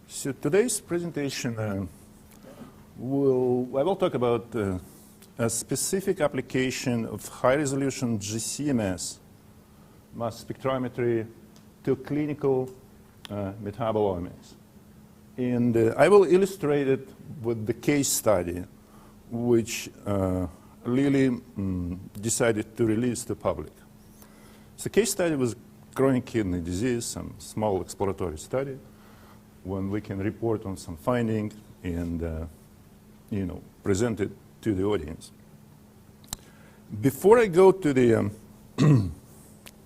So today's presentation, I will talk about a specific application of high-resolution GCMS, mass spectrometry, to clinical metabolomics. And I will illustrate it with the case study, which Lilly decided to release to public. The case study was chronic kidney disease, some small exploratory study, when we can report on some findings and present it to the audience. Before I go to the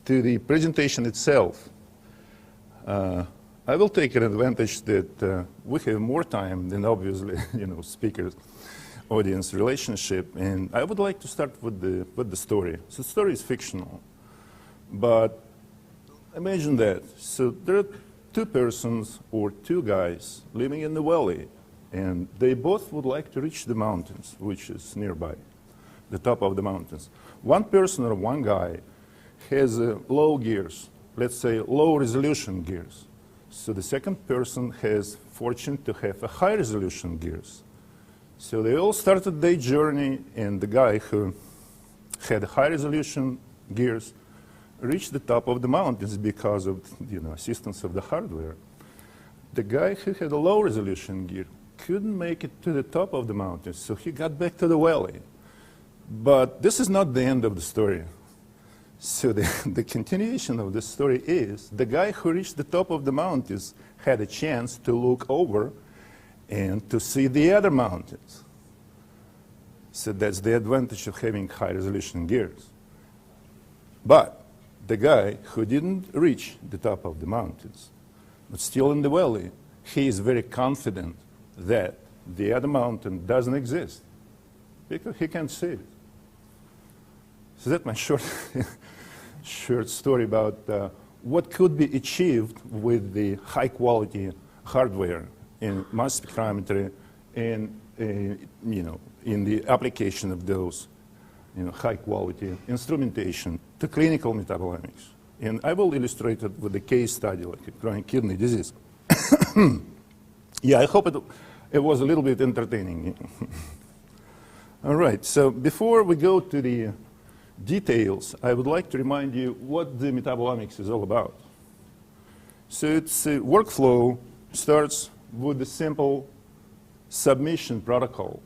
to the presentation itself, I will take an advantage that we have more time than obviously speakers audience relationship, and I would like to start with the story. So the story is fictional, but imagine that. So there are two persons or two guys living in the valley, and they both would like to reach the mountains, which is nearby, the top of the mountains. One person or one guy has low gears, let's say low resolution gears. So the second person has fortune to have a high resolution gears. So they all started their journey, and the guy who had high resolution gears reached the top of the mountains because of assistance of the hardware. The guy who had a low resolution gear couldn't make it to the top of the mountains, so he got back to the valley. But this is not the end of the story. So the continuation of the story is the guy who reached the top of the mountains had a chance to look over and to see the other mountains. So that's the advantage of having high resolution gears. But the guy who didn't reach the top of the mountains, but still in the valley, he is very confident that the other mountain doesn't exist because he can't see it. So that's my short story about what could be achieved with the high quality hardware in mass spectrometry and in the application of those high quality instrumentation to clinical metabolomics. And I will illustrate it with a case study like a chronic kidney disease. Yeah, I hope it was a little bit entertaining. All right, so before we go to the details, I would like to remind you what the metabolomics is all about. So its workflow starts with a simple submission protocol.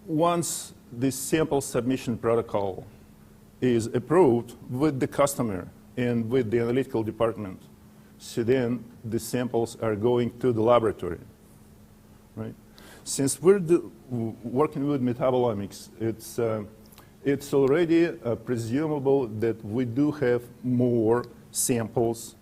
Once this sample submission protocol is approved with the customer and with the analytical department, so then the samples are going to the laboratory, right? Since we're working with metabolomics, it's already presumable that we do have more samples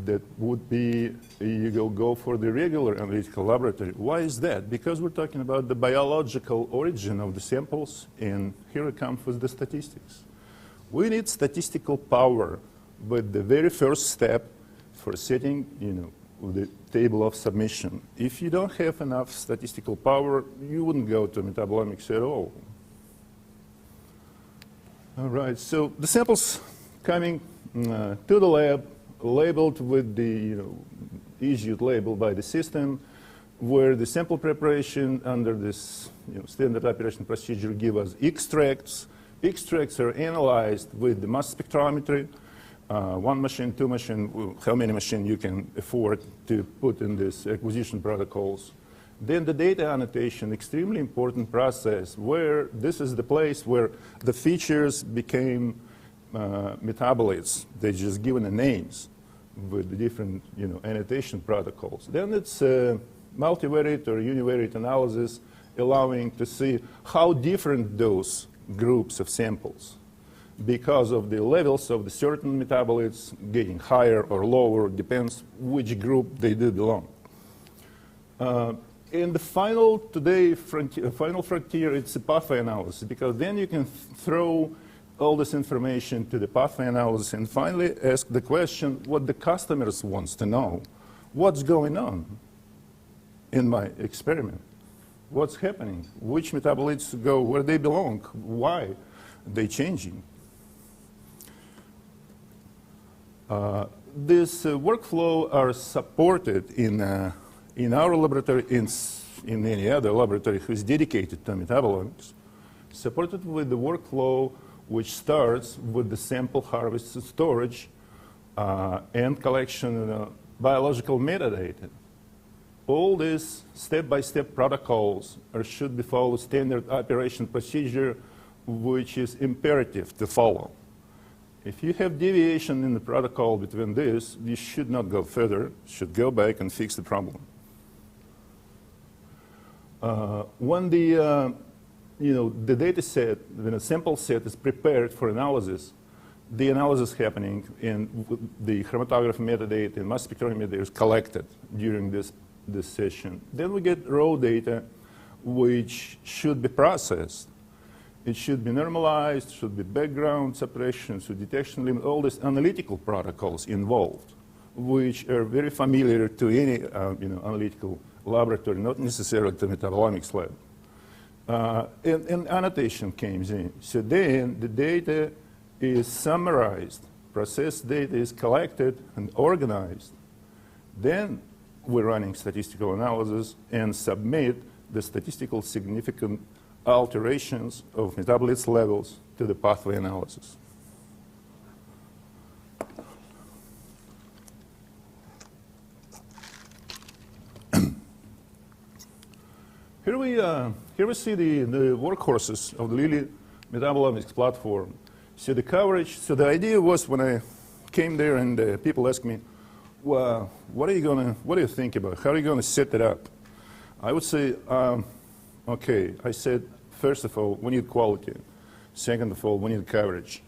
that would be, go for the regular analytical laboratory. Why is that? Because we're talking about the biological origin of the samples, and here it comes with the statistics. We need statistical power with the very first step for setting, the table of submission. If you don't have enough statistical power, you wouldn't go to metabolomics at all. All right, so the samples coming to the lab, labeled with the issued label by the system, where the sample preparation under this standard operation procedure give us extracts. Extracts are analyzed with the mass spectrometry, one machine, two machine, how many machines you can afford to put in this acquisition protocols. Then the data annotation, extremely important process, where this is the place where the features became metabolites. They just given the names with the different annotation protocols. Then it's multivariate or univariate analysis, allowing to see how different those groups of samples, because of the levels of the certain metabolites getting higher or lower, depends which group they do belong. And the final frontier, it's a pathway analysis, because then you can throw all this information to the pathway analysis and finally ask the question what the customers wants to know. What's going on in my experiment? What's happening? Which metabolites go where they belong? Why are they changing? this workflow are supported in our laboratory, in any other laboratory who is dedicated to metabolomics, supported with the workflow which starts with the sample harvest and storage and collection of biological metadata. All these step-by-step protocols should be followed standard operation procedure, which is imperative to follow. If you have deviation in the protocol between this, you should not go further, should go back and fix the problem. When the the data set, when a sample set is prepared for analysis, the analysis happening in the chromatography metadata and mass spectrometry metadata is collected during this session. Then we get raw data which should be processed. It should be normalized, should be background separation, so detection limit, all these analytical protocols involved, which are very familiar to any analytical laboratory, not necessarily to metabolomics lab. And annotation comes in. So then the data is summarized, processed data is collected and organized. Then we're running statistical analysis and submit the statistical significant alterations of metabolite levels to the pathway analysis. Here we see the workhorses of the Lilly Metabolomics Platform. So the coverage, so the idea was when I came there and people asked me, well, what do you think about? How are you going to set it up? I would say, okay, I said, first of all, we need quality. Second of all, we need coverage.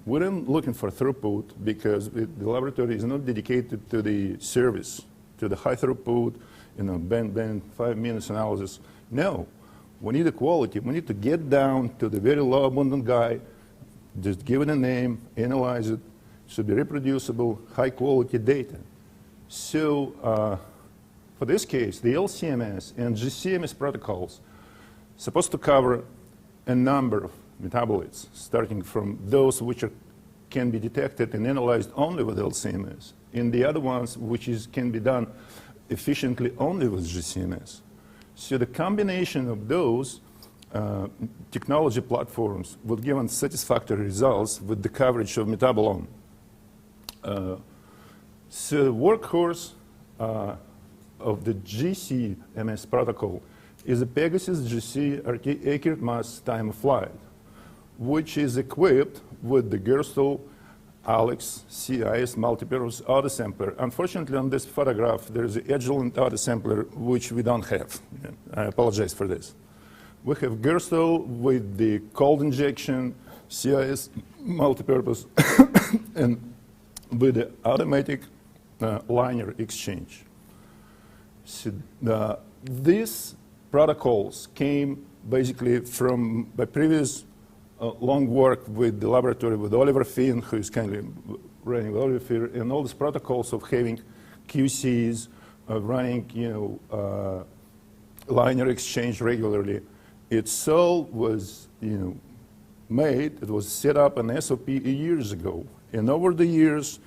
We're not looking for throughput because the laboratory is not dedicated to the service, to the high throughput, band 5 minutes analysis. No, we need the quality. We need to get down to the very low abundant guy, just give it a name, analyze it. Should be reproducible, high quality data. So for this case, the LCMS and GCMS protocols supposed to cover a number of metabolites, starting from those which can be detected and analyzed only with LCMS, and the other ones which can be done efficiently only with GCMS. So the combination of those technology platforms will give us satisfactory results with the coverage of metabolome. So the workhorse of the GCMS protocol is a Pegasus GC accurate mass time of flight, which is equipped with the Gerstle Alex CIS multipurpose autosampler. Unfortunately, on this photograph, there is an Agilent autosampler, which we don't have. I apologize for this. We have Gerstle with the cold injection, CIS multipurpose, and with the automatic liner exchange. So these protocols came basically from my previous long work with the laboratory with Oliver Finn, who is kindly running Oliver Finn, and all these protocols of having QCs, running liner exchange regularly. It all was made. It was set up an SOP years ago, and over the years,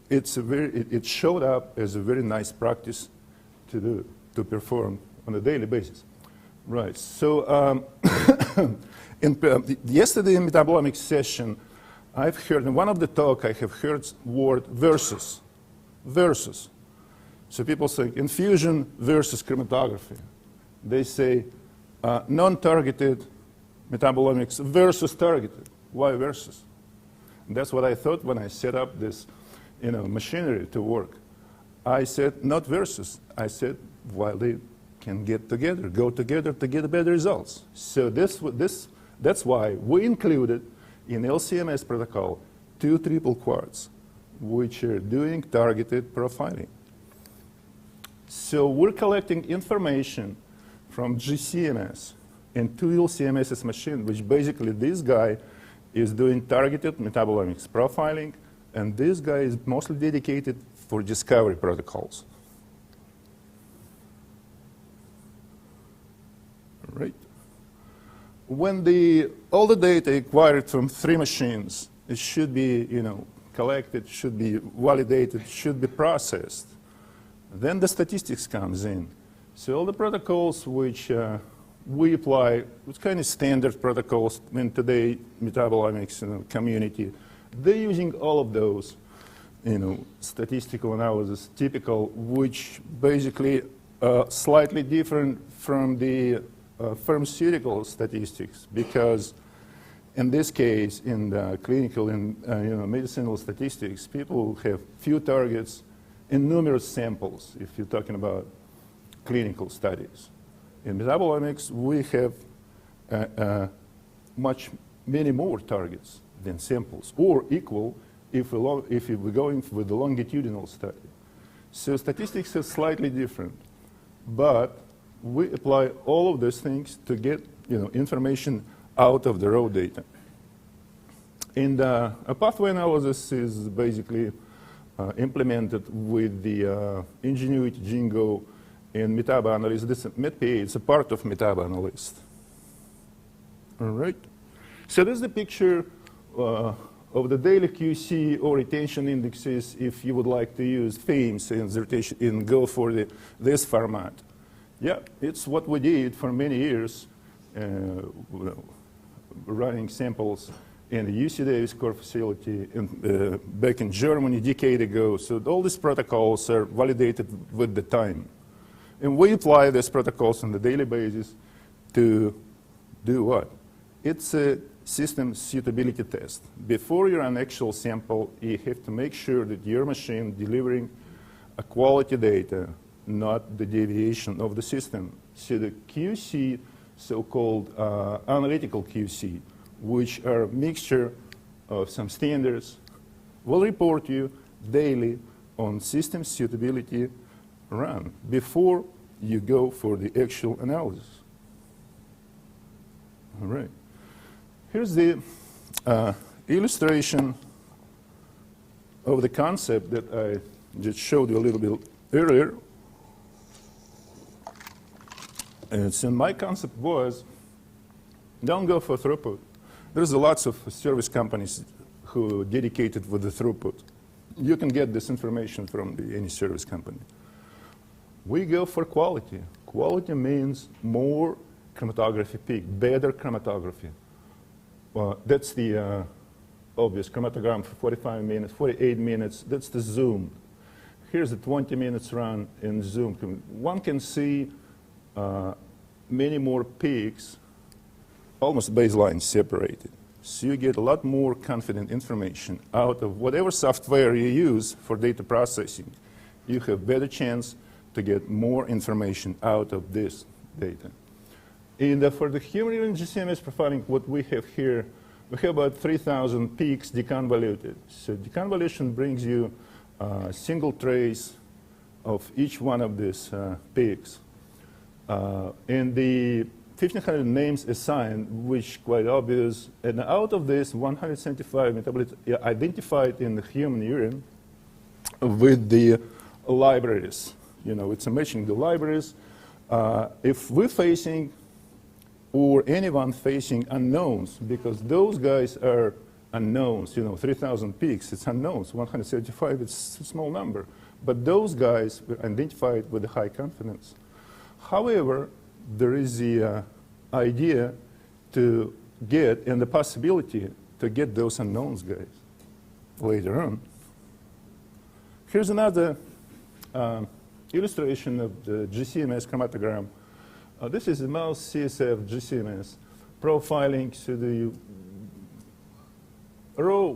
it showed up as a very nice practice to perform on a daily basis. Right. So yesterday in metabolomics session, I've heard in one of the talk I have heard word versus. So people say infusion versus chromatography. They say non-targeted metabolomics versus targeted. Why versus? And that's what I thought when I set up this machinery to work. I said not versus. I said while they can get together, go together to get better results. So that's why we included in LCMS protocol 2 triple quads, which are doing targeted profiling. So we're collecting information from GCMS and 2 LCMS machine, which basically this guy is doing targeted metabolomics profiling, and this guy is mostly dedicated for discovery protocols. Right. When all the data acquired from 3 machines, it should be collected, should be validated, should be processed. Then the statistics comes in. So all the protocols which we apply, it's kind of standard protocols in today metabolomics community. They're using all of those, statistical analysis, typical, which basically slightly different from the pharmaceutical statistics, because in this case, in the clinical and medicinal statistics, people have few targets and numerous samples, if you're talking about clinical studies. In metabolomics, we have many more targets than samples, or equal if we're going with the longitudinal study. So statistics are slightly different, but we apply all of these things to get information out of the raw data. And a pathway analysis is basically implemented with the Ingenuity, Jingo, and Metabanalyst. This MedPA is a part of Metabanalyst. All right. So this is the picture of the daily QC or retention indexes if you would like to use FAMES and go for this format. Yeah, it's what we did for many years, running samples in the UC Davis core facility back in Germany a decade ago. So all these protocols are validated with the time. And we apply these protocols on a daily basis to do what? It's a system suitability test. Before you run actual sample, you have to make sure that your machine delivering a quality data, not the deviation of the system. So the QC, so-called analytical QC, which are a mixture of some standards, will report you daily on system suitability run before you go for the actual analysis. All right. Here's the illustration of the concept that I just showed you a little bit earlier. And so my concept was, don't go for throughput. There's lots of service companies who are dedicated with the throughput. You can get this information from any service company. We go for quality. Quality means more chromatography peak, better chromatography. That's the obvious chromatograph for 45 minutes, 48 minutes. That's the zoom. Here's the 20 minutes run in zoom. One can see many more peaks, almost baseline separated. So you get a lot more confident information out of whatever software you use for data processing. You have better chance to get more information out of this data. And for the human urine GCMS profiling, what we have here, we have about 3,000 peaks deconvoluted. So deconvolution brings you a single trace of each one of these peaks. And the 1,500 names assigned, which quite obvious. And out of this, 175 metabolites identified in the human urine with the libraries. It's matching the libraries. If we're facing, or anyone facing unknowns, because those guys are unknowns, 3,000 peaks, it's unknowns. 175, it's a small number. But those guys were identified with a high confidence. However, there is the idea to get, and the possibility to get those unknowns guys later on. Here's another illustration of the GCMS chromatogram. This is the mouse CSF GCMS profiling. So the raw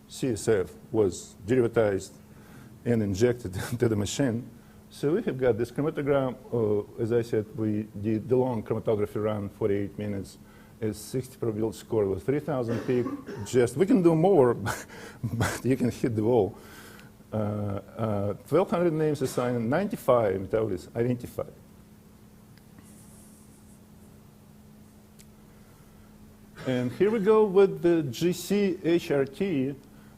CSF was derivatized and injected into the machine. So we have got this chromatogram. As I said, we did the long chromatography run, 48 minutes. It's 60 probability score with 3,000 peak. We can do more, but you can hit the wall. 1,200 names assigned, 95 metabolites identified. And here we go with the GC-HRT.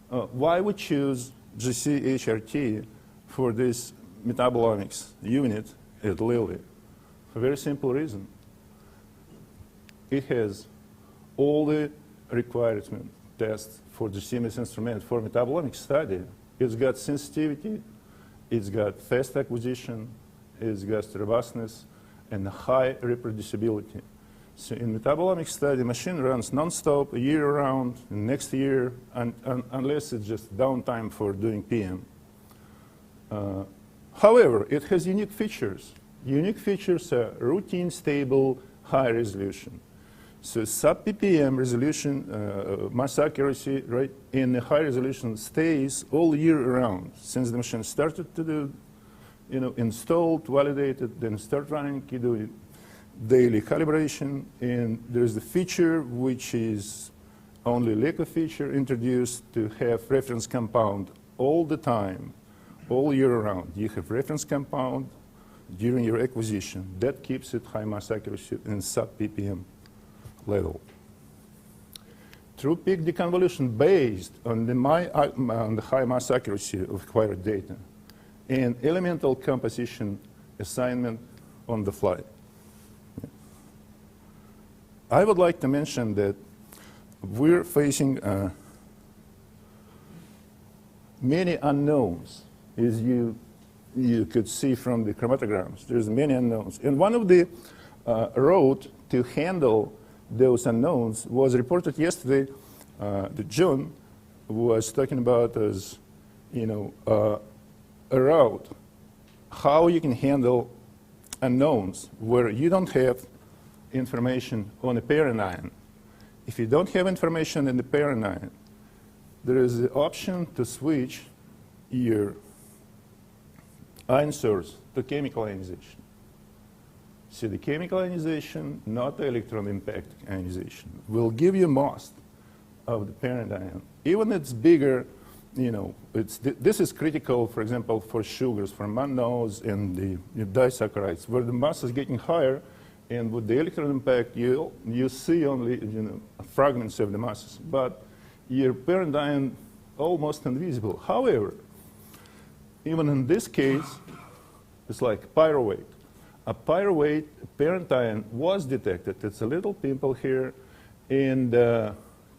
Why we choose GC-HRT for this metabolomics unit at Lilly? For a very simple reason. It has all the requirements test for the GCMS instrument for metabolomics study. It's got sensitivity, it's got fast acquisition, it's got robustness, and high reproducibility. So in metabolomics study, machine runs nonstop, year-round, next year, unless it's just downtime for doing PM. However, it has unique features. Unique features are routine, stable, high resolution. So sub-ppm resolution, mass accuracy, right, in the high resolution stays all year round. Since the machine started to do, installed, validated, then start running, you do daily calibration, and there's the feature which is only LECO feature introduced to have reference compound all the time, all year round. You have reference compound during your acquisition. That keeps it high mass accuracy in sub-ppm level. True peak deconvolution based on the high mass accuracy of acquired data and elemental composition assignment on the fly. I would like to mention that we're facing many unknowns, as you could see from the chromatograms. There's many unknowns. And one of the road to handle those unknowns was reported yesterday that John was talking about as, a route, how you can handle unknowns where you don't have information on a parent ion. If you don't have information in the parent ion, there is the option to switch your ion source to chemical ionization. So the chemical ionization, not the electron impact ionization, will give you most of the parent ion. Even if it's bigger, this is critical, for example, for sugars, for mannose and the disaccharides, where the mass is getting higher. And with the electron impact, you see only fragments of the masses, but your parent ion almost invisible. However, even in this case, it's like pyruvate. A pyruvate parent ion was detected. It's a little pimple here, and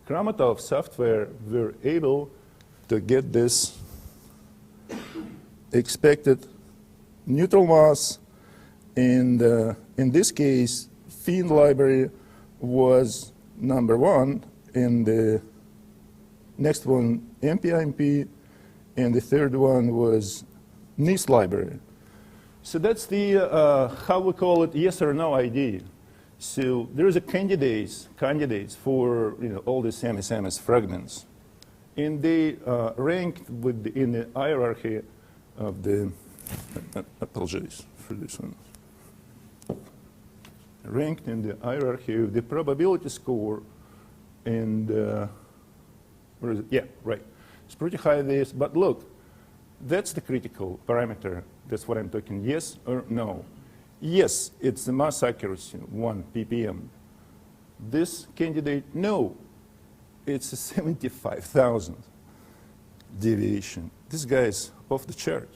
Chromatography software were able to get this expected neutral mass. And in this case, FIN library was number 1, and the next one, MPIMP, and the third one was NIST library. So that's the, how we call it, yes or no ID. So there is a candidates for all these MS fragments. And they ranked in the hierarchy of the, apologize for this one. Ranked in the hierarchy of the probability score, and where is it? Yeah, right. It's pretty high this, but look, that's the critical parameter. That's what I'm talking, yes or no. Yes, it's the mass accuracy, 1 ppm. This candidate, no, it's a 75,000 deviation. This guy is off the chart.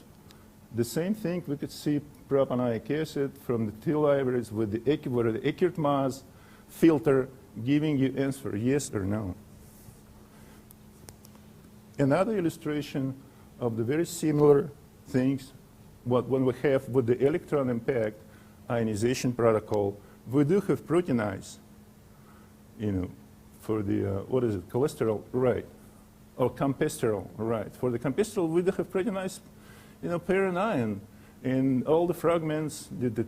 The same thing we could see propanoic acid from the T libraries with the accurate mass filter giving you answer yes or no. Another illustration of the very similar things, when we have with the electron impact ionization protocol, we do have proteinize, for the, what is it, cholesterol, right, or campesterol, right. For the campesterol, we do have proteinize, parent ion. And all the fragments, the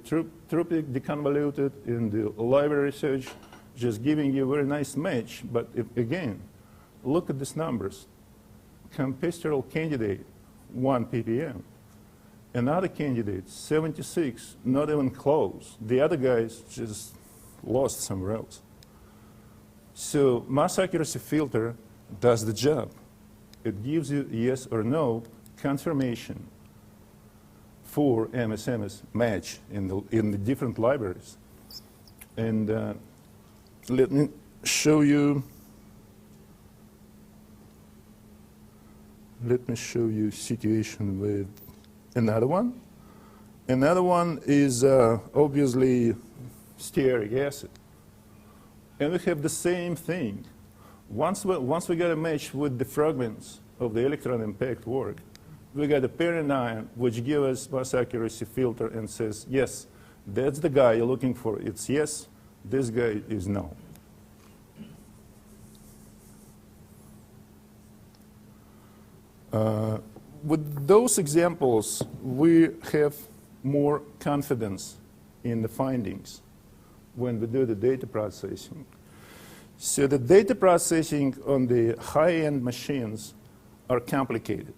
tropic deconvoluted in the library research, just giving you a very nice match. But again, look at these numbers. Campesterol candidate, 1 ppm. Another candidate, 76, not even close. The other guys just lost somewhere else. So mass accuracy filter does the job. It gives you yes or no confirmation for MS match in the different libraries. And let me show you situation with another one. Another one is obviously stearic acid. And we have the same thing. Once we get a match with the fragments of the electron impact work, we get a pairing ion which gives us mass accuracy filter and says, yes, that's the guy you're looking for. It's yes, this guy is no. With those examples, we have more confidence in the findings when we do the data processing. So the data processing on the high-end machines are complicated.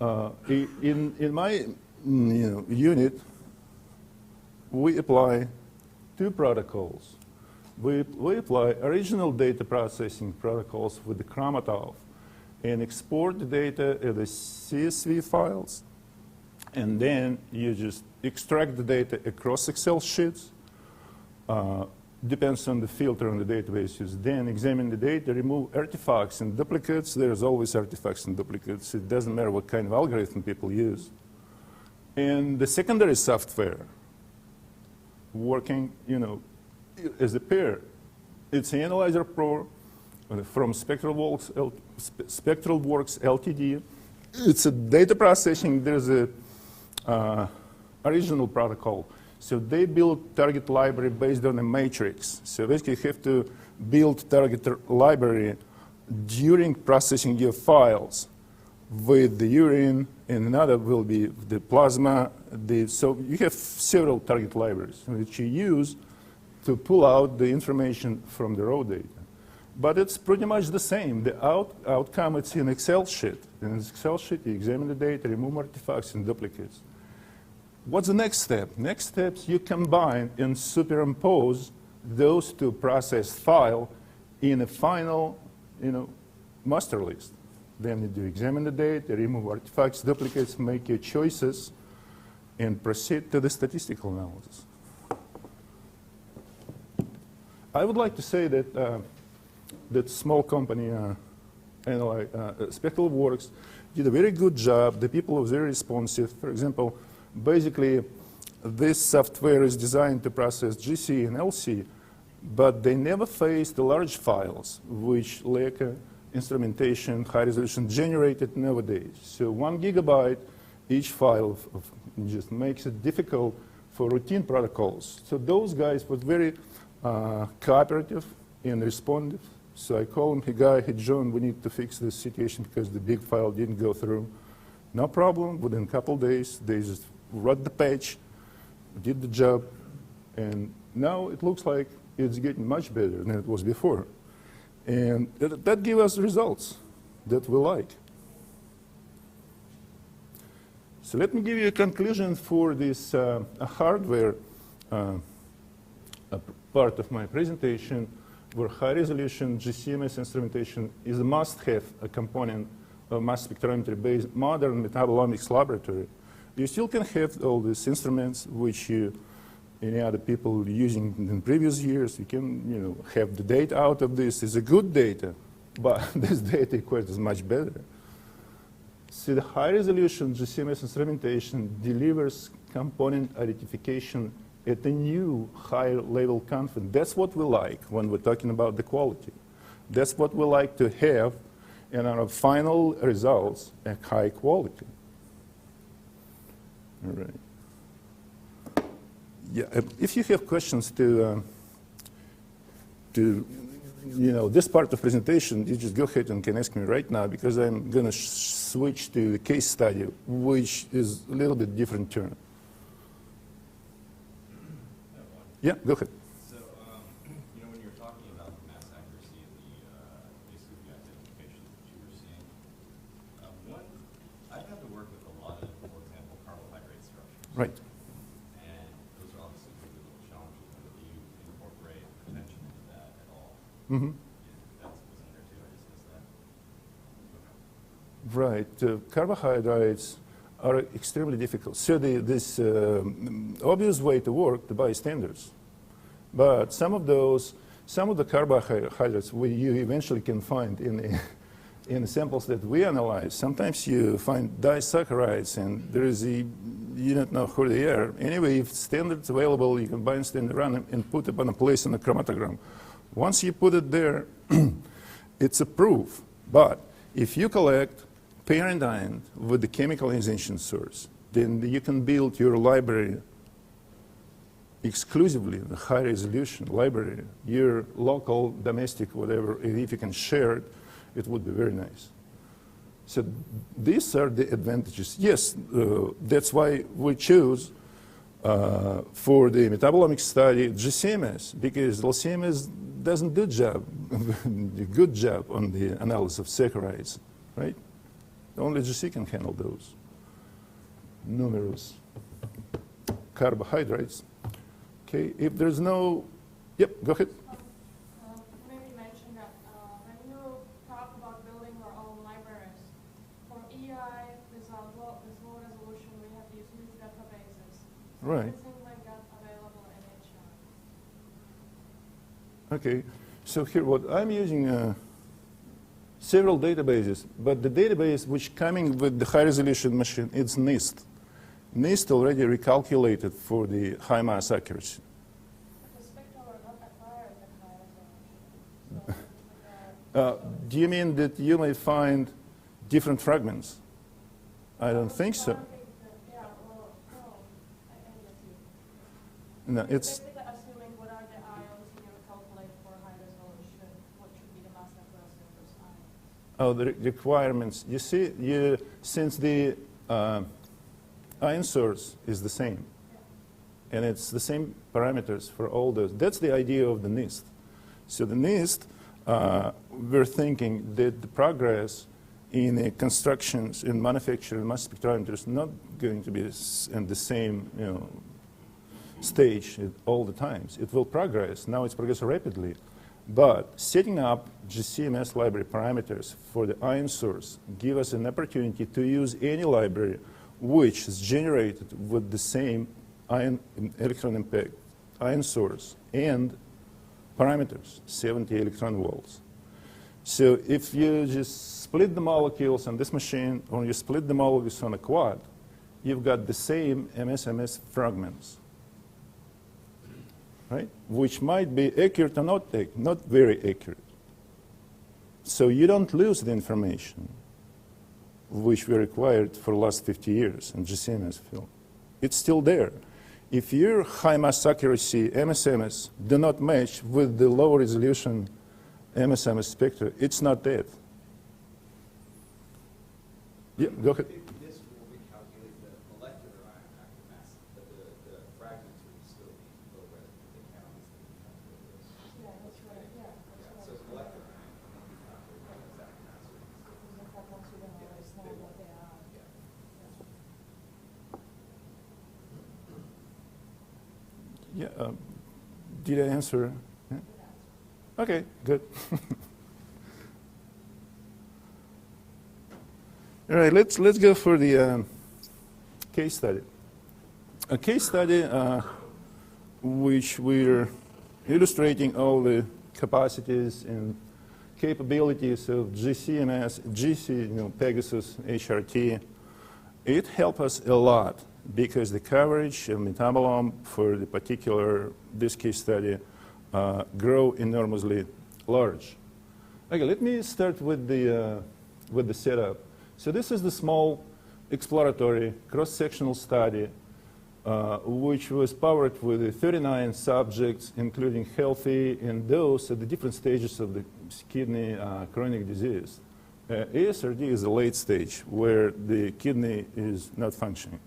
In my unit, we apply two protocols. We apply original data processing protocols with the Chromatography and export the data as CSV files, and then you just extract the data across Excel sheets. Depends on the filter on the database use. Then examine the data, remove artifacts and duplicates. There's always artifacts and duplicates. It doesn't matter what kind of algorithm people use. And the secondary software working, as a pair. It's an Analyzer Pro from SpectralWorks Ltd. It's a data processing. There's a original protocol. So they build target library based on a matrix. So basically you have to build target library during processing your files with the urine, and another will be the plasma. So you have several target libraries which you use to pull out the information from the raw data. But it's pretty much the same. The outcome, it's in Excel sheet. In this Excel sheet, you examine the data, remove artifacts and duplicates. What's the next step? Next steps, you combine and superimpose those two processed files in a final, master list. Then you do examine the data, remove artifacts, duplicates, make your choices, and proceed to the statistical analysis. I would like to say that that small company, SpectralWorks, did a very good job. The people were very responsive. For example, basically, this software is designed to process GC and LC, but they never faced the large files, which Leica instrumentation, high resolution generated nowadays. So 1 gigabyte each file just makes it difficult for routine protocols. So those guys were very cooperative and responsive. So I called him, hey guy, hey John, we need to fix this situation because the big file didn't go through. No problem, within a couple days, they just wrote the patch, did the job, and now it looks like it's getting much better than it was before. And that gives us results that we like. So let me give you a conclusion for this hardware part of my presentation, where high-resolution GCMS instrumentation is a must-have component of mass spectrometry-based modern metabolomics laboratory. You still can have all these instruments which any other people using in previous years. You can have the data out of this. It's a good data, but this data equation is much better. So the high-resolution GCMS instrumentation delivers component identification at a new higher level confidence. That's what we like when we're talking about the quality. That's what we like to have in our final results at high quality. All right. Yeah, if you have questions to this part of presentation, you just go ahead and can ask me right now, because I'm going to switch to the case study, which is a little bit different turn. Yeah, go ahead. So, when you were talking about the mass accuracy and basically the identification that you were seeing, I've had to work with a lot of, for example, carbohydrate structures. Right. And those are obviously really little challenges. But do you incorporate prevention into that at all? Mm-hmm. That was in there too. I just missed that. Okay. Right. Carbohydrates are extremely difficult. So this obvious way to work, to buy standards. But some of the carbohydrates you eventually can find in the samples that we analyze. Sometimes you find disaccharides, and you don't know who they are. Anyway, if standard's available, you can buy a standard, run them, and put it on a place in the chromatogram. Once you put it there, it's a proof. But if you collect parent ion with the chemical ionization source, then you can build your library exclusively, the high resolution library, your local, domestic, whatever, and if you can share it, it would be very nice. So these are the advantages. Yes, that's why we choose for the metabolomics study GCMS, because LCMS doesn't do a good job on the analysis of saccharides, right? Only GC can handle those numerous carbohydrates. Okay, if there's no, yep, go ahead. Maybe mention that when you talk about building our own libraries, for EI, with low resolution, we have these huge databases. So Right. anything like that available in HR. Okay, so here what I'm using several databases, but the database which coming with the high resolution machine, it's NIST. NIST already recalculated for the high mass accuracy. The spectral are not acquired at high resolution. So, Do you mean that you may find different fragments? I don't think so. yeah, well, no, I get you. No, it's Basically assuming what are the ions you calculate for high resolution, what should be the mass accuracy of those ions. the requirements. You see, since the ion source is the same, and it's the same parameters for all those. That's the idea of the NIST. So the NIST, we're thinking that the progress in the constructions, in manufacturing mass spectrometers is not going to be in the same stage at all the times. It will progress. Now it's progressing rapidly. But setting up GCMS library parameters for the ion source give us an opportunity to use any library which is generated with the same ion electron impact ion source and parameters, 70 electron volts. So if you just split the molecules on this machine, or you split the molecules on a quad, you've got the same MSMS fragments, right? Which might be accurate or not very accurate. So you don't lose the information which we required for the last 50 years in GCMS field. It's still there. If your high mass accuracy MSMS do not match with the low resolution MSMS spectra, it's not dead. Yeah, go ahead. This will recalculate the molecular ion active mass, but the fragments would still be low res, but they count as the calculated. Yeah, that's right. Yeah, Yeah, that's so right. it's molecular ion can only be calculated by exact mass. Because the fragments we don't always know what they are. Yeah. Yeah, did I answer? Yeah? Okay, good. All right, let's go for the case study. A case study which we're illustrating all the capacities and capabilities of GCMS, Pegasus, HRT. It helped us a lot because the coverage of metabolome for the particular, this case study, grow enormously large. Okay, let me start with the setup. So this is the small exploratory cross-sectional study which was powered with 39 subjects, including healthy and those at the different stages of the kidney chronic disease. ASRD is a late stage where the kidney is not functioning.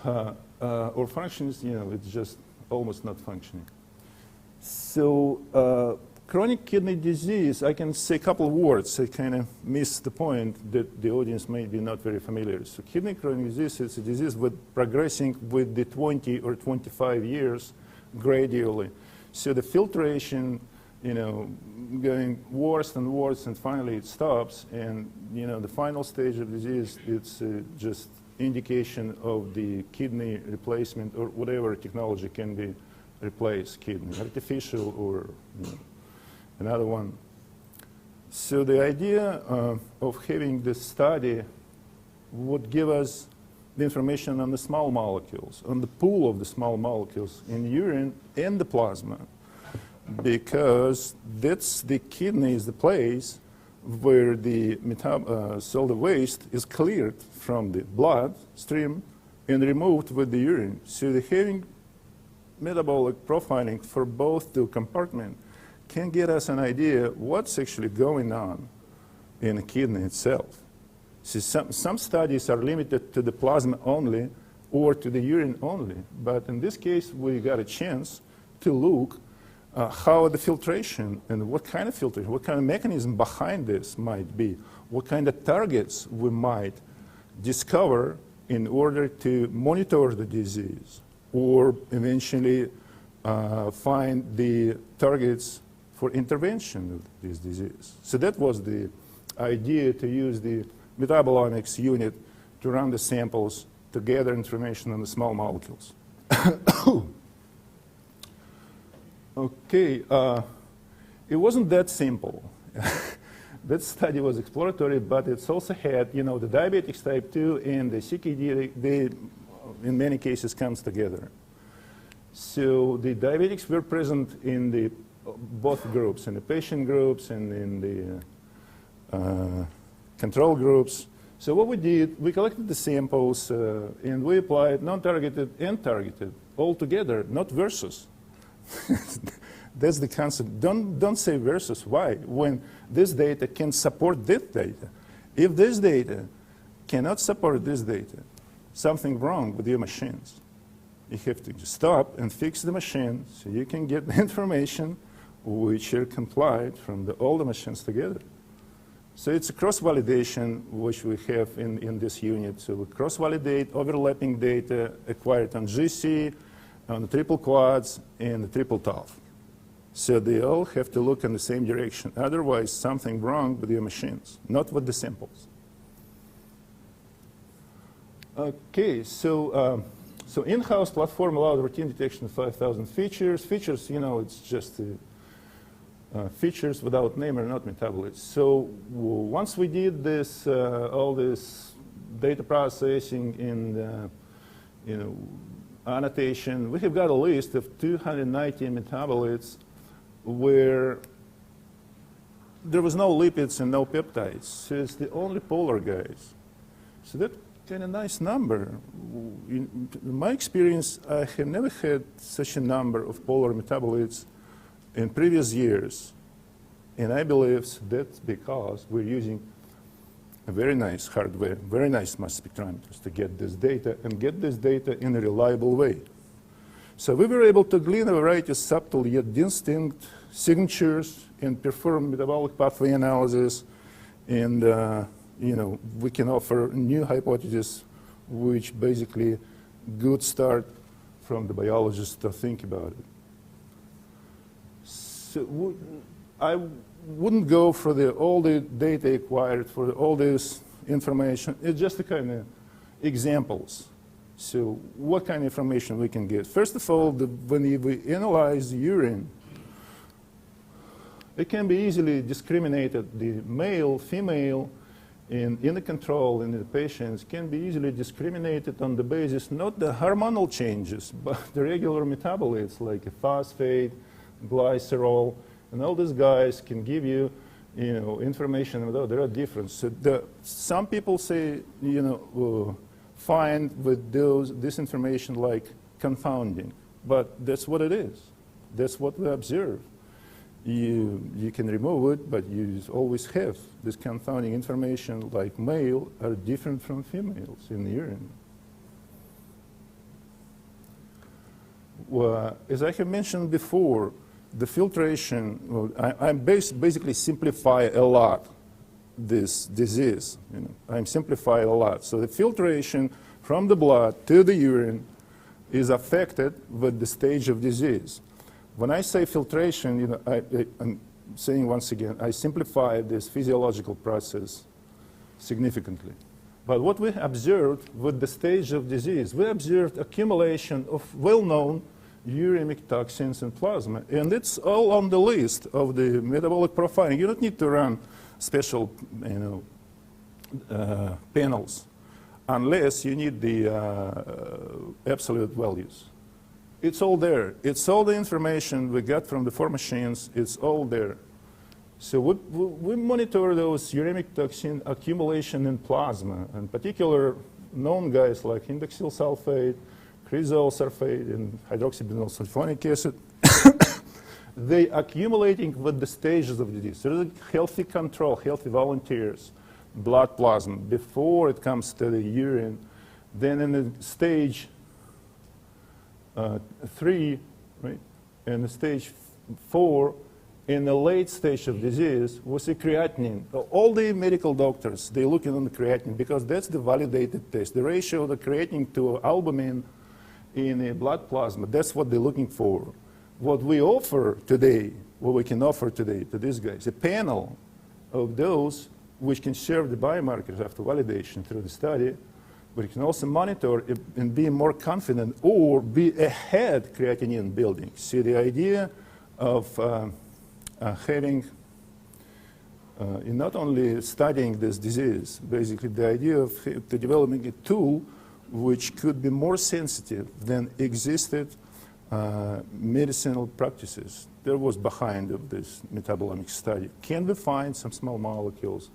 Or functions, it's just almost not functioning. So chronic kidney disease, I can say a couple of words. I kind of missed the point that the audience may be not very familiar. So kidney chronic disease is a disease with progressing with the 20 or 25 years gradually. So the filtration, going worse and worse, and finally it stops. And the final stage of disease, it's just indication of the kidney replacement or whatever technology can be replaced kidney, artificial or another one. So the idea of having this study would give us the information on the small molecules, on the pool of the small molecules in urine and the plasma. because that's the kidney is the place where the solid waste is cleared from the blood stream and removed with the urine. So the having metabolic profiling for both the compartments can get us an idea what's actually going on in the kidney itself. So some studies are limited to the plasma only or to the urine only, but in this case we got a chance to look how the filtration and what kind of filtration, what kind of mechanism behind this might be, what kind of targets we might discover in order to monitor the disease or eventually find the targets for intervention of this disease. So that was the idea, to use the metabolomics unit to run the samples to gather information on the small molecules. Okay, it wasn't that simple. That study was exploratory, but it's also had, the diabetics type 2 and the CKD, they in many cases comes together. So the diabetics were present in the both groups, in the patient groups and in the control groups. So what we did, we collected the samples and we applied non-targeted and targeted all together, not versus. That's the concept. Don't say versus. Why? When this data can support this data. If this data cannot support this data, something wrong with your machines. You have to just stop and fix the machine so you can get the information which are complied from all the machines together. So it's a cross-validation which we have in this unit. So we cross-validate overlapping data acquired on GC, on the triple quads, and the triple TOF. So they all have to look in the same direction. Otherwise, something wrong with your machines, not with the samples. Okay, so in-house platform allowed routine detection of 5,000 features. Features, it's just features without name are not metabolites. So once we did this, all this data processing and annotation, we have got a list of 290 metabolites where there was no lipids and no peptides. So it's the only polar guys. So that's kind of nice number. In my experience, I have never had such a number of polar metabolites in previous years. And I believe that's because we're using a very nice hardware, very nice mass spectrometers to get this data and get this data in a reliable way. So we were able to glean a variety of subtle yet distinct signatures and perform metabolic pathway analysis. And we can offer new hypotheses, which basically good start from the biologists to think about it. So I wouldn't go for all the data acquired, for all this information. It's just the kind of examples. So what kind of information we can get? First of all, when we analyze the urine, it can be easily discriminated. The male, female, in the control in the patients can be easily discriminated on the basis not the hormonal changes, but the regular metabolites like a phosphate, glycerol, and all these guys can give you, information about there are differences. So some people say, find with this information like confounding, but that's what it is. That's what we observe. You can remove it, but you always have this confounding information like male are different from females in the urine. Well, as I have mentioned before, the filtration, I basically simplify a lot this disease. I'm simplifying a lot. So the filtration from the blood to the urine is affected with the stage of disease. When I say filtration, I'm saying once again, I simplify this physiological process significantly. But what we observed with the stage of disease, we observed accumulation of well-known uremic toxins in plasma. And it's all on the list of the metabolic profiling. You don't need to run special panels unless you need the absolute values. It's all there. It's all the information we got from the 4 machines. It's all there. So we monitor those uremic toxin accumulation in plasma, in particular known guys like indoxyl sulfate, cresol sulfate, and hydroxybenzyl sulfonic acid. They accumulating with the stages of disease. There is a healthy control, healthy volunteers, blood plasma, before it comes to the urine. Then in the stage 3, right, and the stage 4, in the late stage of disease, we see creatinine. All the medical doctors, they're looking on the creatinine because that's the validated test. The ratio of the creatinine to albumin in a blood plasma, that's what they're looking for. What we offer today, what we can offer today to these guys, a panel of those which can serve the biomarkers after validation through the study, but you can also monitor it and be more confident or be ahead creatinine building. See, the idea of having, not only studying this disease, basically the idea of developing a tool which could be more sensitive than existed medicinal practices. That was behind of this metabolomics study. Can we find some small molecules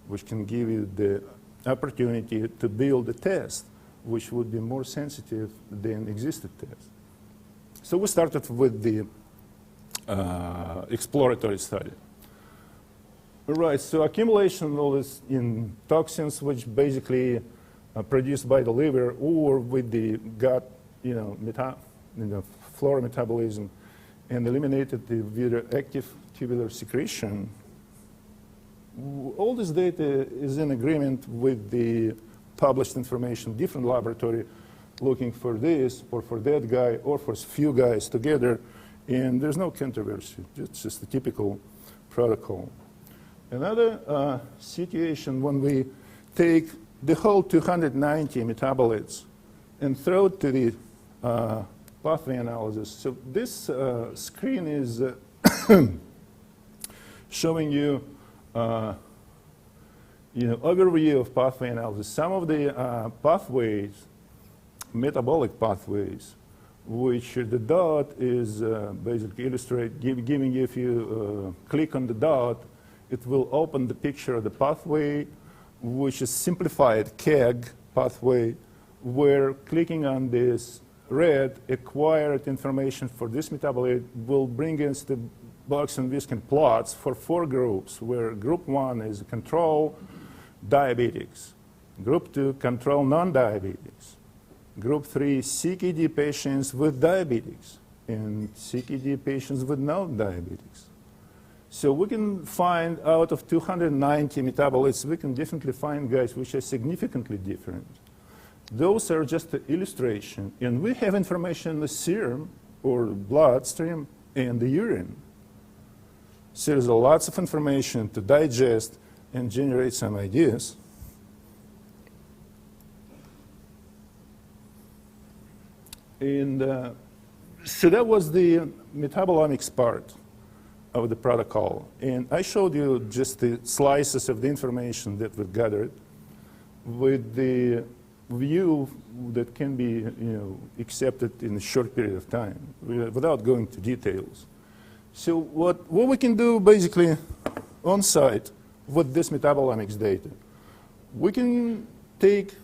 which can give you the opportunity to build a test which would be more sensitive than existed tests? So we started with the exploratory study. All right, so accumulation of this in toxins which basically produced by the liver or with the gut, flora metabolism, and eliminated the very active tubular secretion. All this data is in agreement with the published information, different laboratory looking for this or for that guy or for few guys together, and there's no controversy. It's just a typical protocol. Another situation when we take the whole 290 metabolites and throw it to the pathway analysis. So this screen is showing you, overview of pathway analysis. Some of the pathways, metabolic pathways, which the dot is basically giving you, if you click on the dot, it will open the picture of the pathway, which is simplified KEG pathway, where clicking on this red acquired information for this metabolite will bring us the box and Whiskin plots for 4 groups, where group 1 is control diabetics, group 2 control non-diabetics, group 3 CKD patients with diabetics, and CKD patients with non-diabetics. So we can find out of 290 metabolites, we can definitely find guys which are significantly different. Those are just an illustration. And we have information in the serum or bloodstream and the urine. So there's lots of information to digest and generate some ideas. And so that was the metabolomics part of the protocol. And I showed you just the slices of the information that we've gathered with the view that can be accepted in a short period of time without going to details. So what we can do basically on site with this metabolomics data, we can take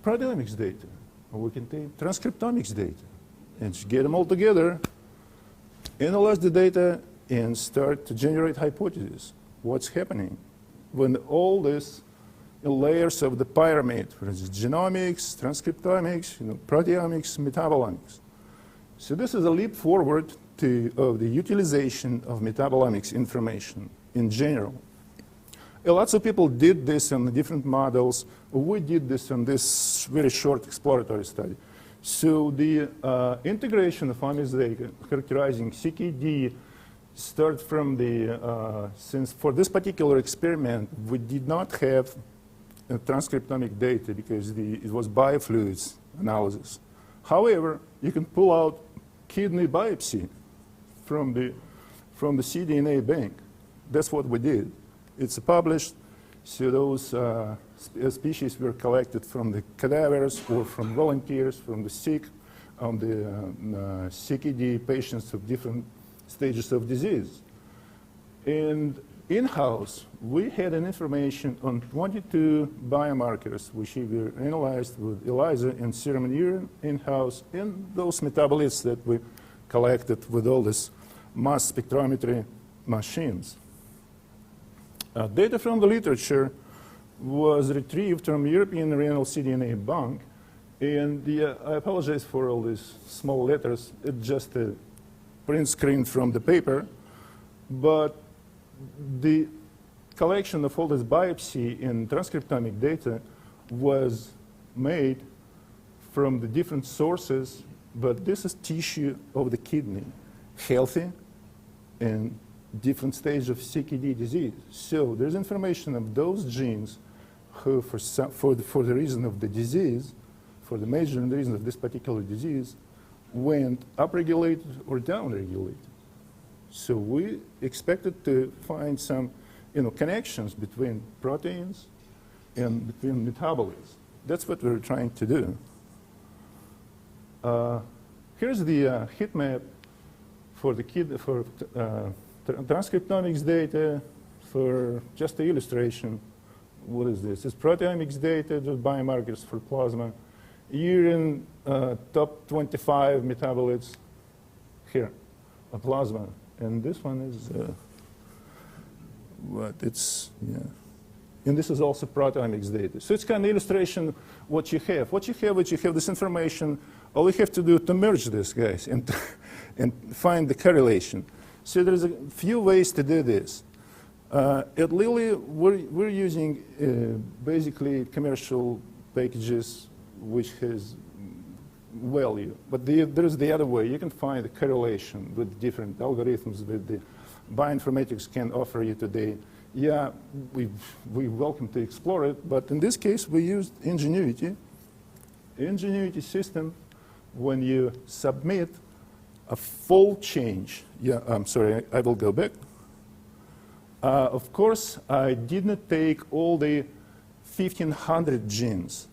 proteomics data, or we can take transcriptomics data, and just get them all together, analyze the data, and start to generate hypotheses. What's happening when all these layers of the pyramid, for instance, genomics, transcriptomics, proteomics, metabolomics. So this is a leap forward of the utilization of metabolomics information in general. Lots of people did this on the different models. We did this on this very short exploratory study. So the integration of omics data characterizing CKD start from the, since for this particular experiment, we did not have transcriptomic data because it was biofluids analysis. However, you can pull out kidney biopsy from the cDNA bank. That's what we did. It's published. So those species were collected from the cadavers or from volunteers, from the sick on the CKD patients of different stages of disease. And in-house, we had an information on 22 biomarkers, which were analyzed with ELISA and serum and urine in-house, and those metabolites that we collected with all these mass spectrometry machines. Data from the literature was retrieved from European Renal cDNA Bank, and I apologize for all these small letters. It's just a print screen from the paper, but the collection of all this biopsy and transcriptomic data was made from the different sources, but this is tissue of the kidney, healthy and different stage of CKD disease. So there's information of those genes who, for the reason of the disease, for the major reason of this particular disease, went upregulated or downregulated. So we expected to find some, connections between proteins and between metabolites. That's what we're trying to do. Here's the Hitmap for the transcriptomics data. For just the illustration, what is this? It's proteomics data, just biomarkers for plasma. Urine, top 25 metabolites here, a plasma. And this one is, and this is also proteomics data. So it's kind of illustration what you have. What you have this information. All you have to do to merge this, guys, and find the correlation. So there's a few ways to do this. At Lilly, we're using basically commercial packages which has value. But there's the other way. You can find a correlation with different algorithms that the bioinformatics can offer you today. Yeah, we welcome to explore it, but in this case, we used Ingenuity. Ingenuity system, when you submit a fold change. Yeah, I'm sorry, I will go back. Of course, I didn't take all the 1,500 genes,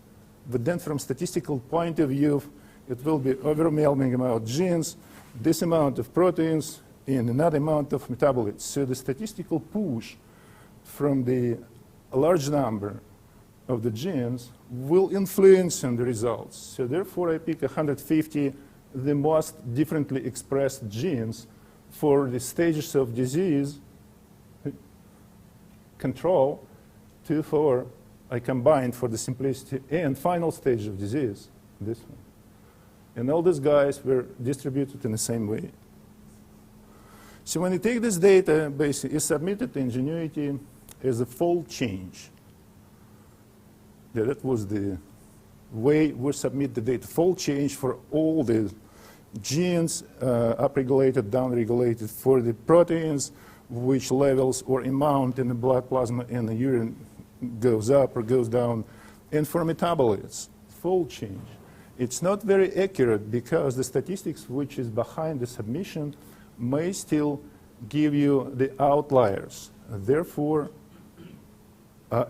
but then from statistical point of view, it will be overwhelming amount of genes, this amount of proteins, and another amount of metabolites. So the statistical push from the large number of the genes will influence on the results. So therefore, I pick 150, the most differently expressed genes for the stages of disease control. 2, 4, I combined for the simplicity, and final stage of disease, this one. And all these guys were distributed in the same way. So when you take this data, basically, it's submitted to Ingenuity as a fold change. Yeah, that was the way we submit the data. Fold change for all the genes, upregulated, downregulated, for the proteins, which levels or amount in the blood plasma and the urine goes up or goes down, and for metabolites, fold change. It's not very accurate because the statistics which is behind the submission may still give you the outliers. Therefore,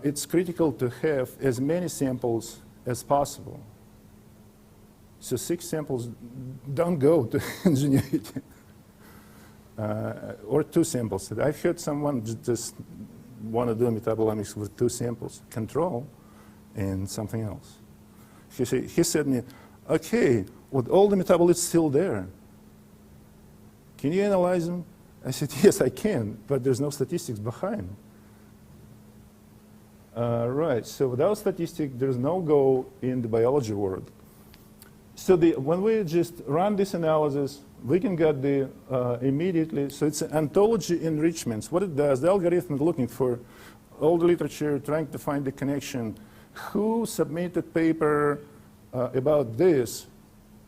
it's critical to have as many samples as possible. So 6 samples don't go to Ingenuity. Or 2 samples. I've heard someone just want to do metabolomics with 2 samples, control and something else. He said to me, okay, with all the metabolites still there, can you analyze them? I said, yes, I can, but there's no statistics behind. Right, so without statistics, there's no go in the biology world. So when we just run this analysis, we can get the immediately, so it's an ontology enrichments. What it does, the algorithm is looking for all the literature, trying to find the connection. Who submitted paper about this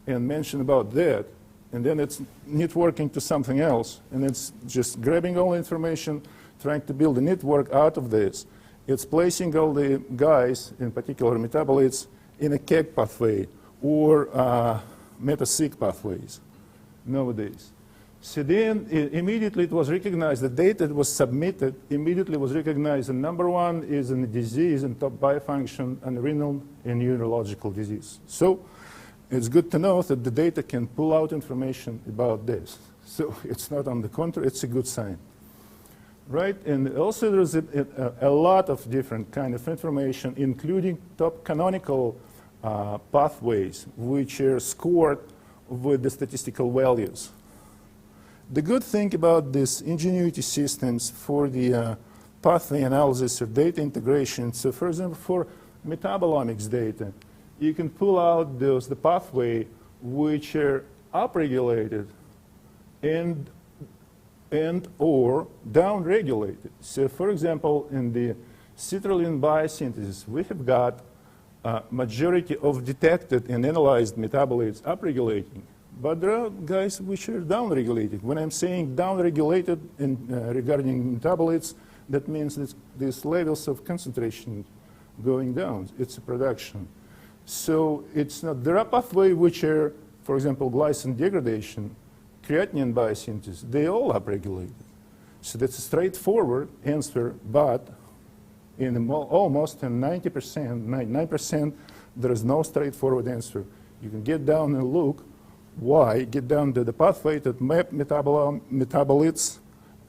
and mentioned about that? And then it's networking to something else. And it's just grabbing all the information, trying to build a network out of this. It's placing all the guys, in particular metabolites, in a KEGG pathway or meta-seq pathways nowadays. So then immediately it was recognized, the data that was submitted immediately was recognized, and number 1 is in the disease and top biofunction and renal and neurological disease. So it's good to know that the data can pull out information about this. So it's not on the contrary, it's a good sign. Right, and also there's a lot of different kind of information, including top canonical pathways, which are scored with the statistical values. The good thing about these Ingenuity systems for the pathway analysis or data integration, so for example, for metabolomics data, you can pull out the pathway which are upregulated and or downregulated. So for example, in the citrulline biosynthesis, we have got a majority of detected and analyzed metabolites upregulating, but there are guys which are downregulated. When I'm saying downregulated regarding metabolites, that means that these levels of concentration going down. It's a production. So it's not, there are pathways which are, for example, glycine degradation, creatinine biosynthesis, they all upregulated. So that's a straightforward answer, but in almost 90%, 99%, there is no straightforward answer. You can get down and look why, get down to the pathway that map metabolites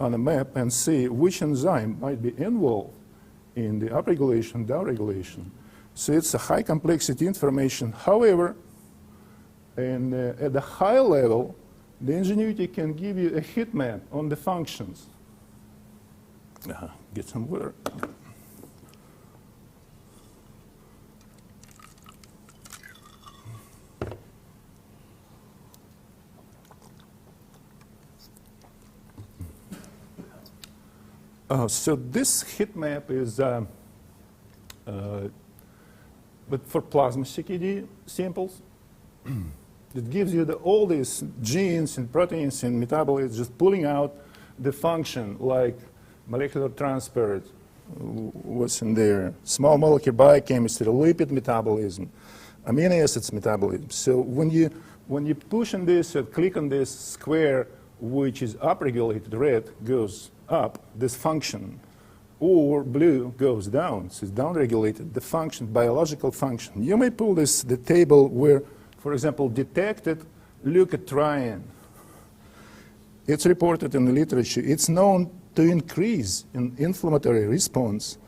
on a map and see which enzyme might be involved in the upregulation, downregulation. So it's a high complexity information. However, at the high level, the Ingenuity can give you a heat map on the functions. Get some water. So this heat map is but for plasma CKD samples. It gives you all these genes and proteins and metabolites, just pulling out the function, like molecular transport, what's in there, small molecule biochemistry, lipid metabolism, amino acids metabolism. So when you push on this or click on this square, which is upregulated, red goes up, this function, or blue goes down, so it's downregulated, the function, biological function. You may pull the table where, for example, detected leukotriene. It's reported in the literature. It's known to increase in inflammatory response.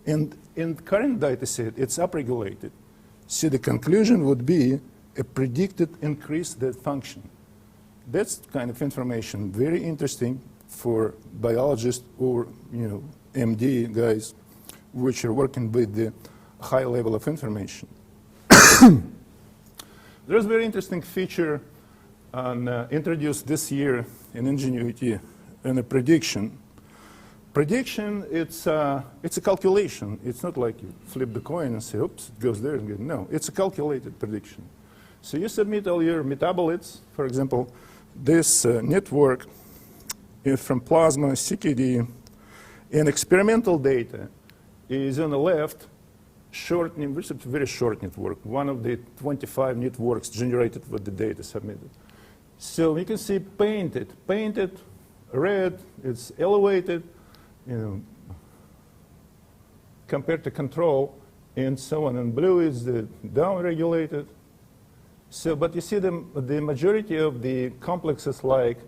And in the current data set, it's upregulated. So the conclusion would be a predicted increase in that function. That's kind of information very interesting for biologists or MD guys which are working with the high level of information. There's a very interesting feature introduced this year in Ingenuity and a prediction. Prediction, it's a calculation. It's not like you flip the coin and say, oops, it goes there and goes. No, it's a calculated prediction. So you submit all your metabolites, for example, this network from plasma, CKD, and experimental data is on the left, very short network, one of the 25 networks generated with the data submitted. So you can see painted red, it's elevated, compared to control, and so on. And blue is the downregulated. So, but you see the majority of the complexes like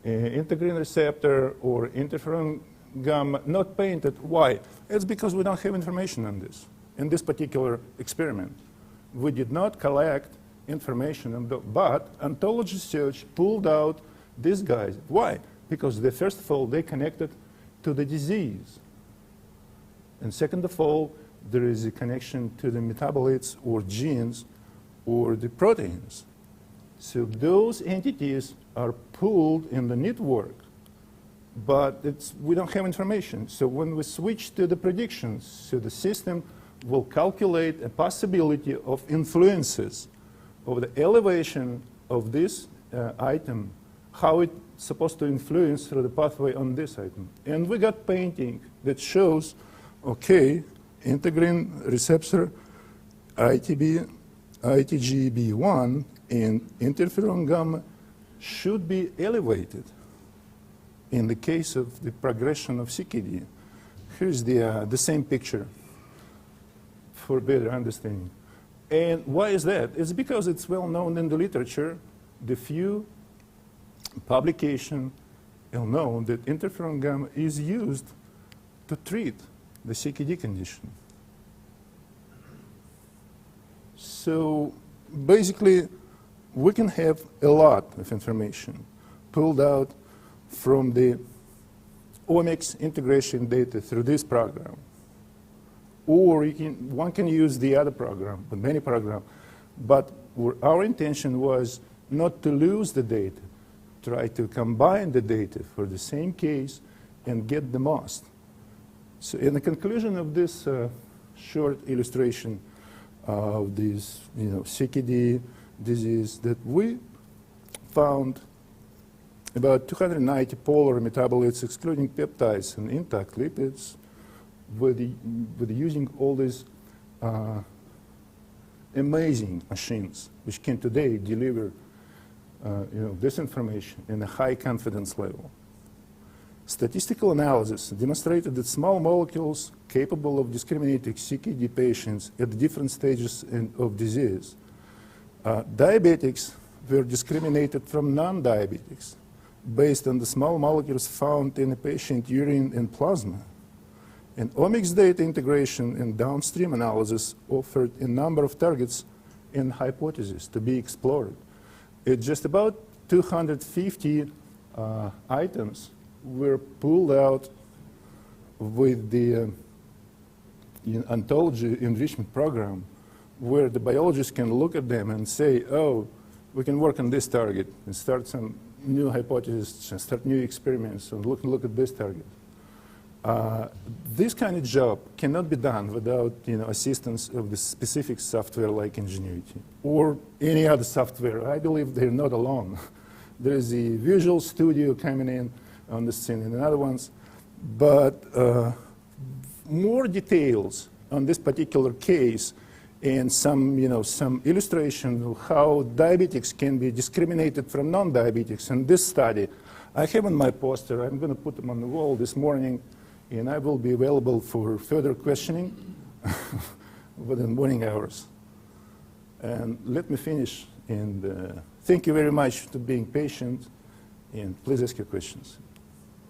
integrin receptor or interferon gamma not painted. Why? It's because we don't have information on this. In this particular experiment, we did not collect information on but ontology search pulled out these guys. Why? Because first of all, they connected to the disease. And second of all, there is a connection to the metabolites or genes or the proteins. So those entities are pulled in the network, but we don't have information. So when we switch to the predictions, so the system will calculate a possibility of influences of the elevation of this item, how it's supposed to influence through the pathway on this item. And we got painting that shows, okay, integrin receptor, ITGB1, and interferon gamma should be elevated in the case of the progression of CKD. Here's the same picture for better understanding. And why is that? It's because it's well known in the literature. The few publications are known that interferon gamma is used to treat the CKD condition. So basically, we can have a lot of information pulled out from the omics integration data through this program. Or one can use the other program, the many program. But our intention was not to lose the data, try to combine the data for the same case and get the most. So in the conclusion of this short illustration of this CKD disease, that we found about 290 polar metabolites, excluding peptides and intact lipids, with using all these amazing machines, which can today deliver this information in a high confidence level. Statistical analysis demonstrated that small molecules capable of discriminating CKD patients at different stages of disease. Diabetics were discriminated from non-diabetics based on the small molecules found in a patient urine and plasma. And omics data integration and downstream analysis offered a number of targets and hypotheses to be explored. It's just about 250 items were pulled out with the ontology enrichment program, where the biologists can look at them and say, oh, we can work on this target and start some new hypotheses and start new experiments and look at this target. This kind of job cannot be done without assistance of the specific software like Ingenuity or any other software. I believe they're not alone. There is the Visual Studio coming in on the scene and other ones. But more details on this particular case and some illustration of how diabetics can be discriminated from non-diabetics in this study, I have on my poster. I'm going to put them on the wall this morning, and I will be available for further questioning within morning hours. And let me finish. And thank you very much for being patient. And please ask your questions.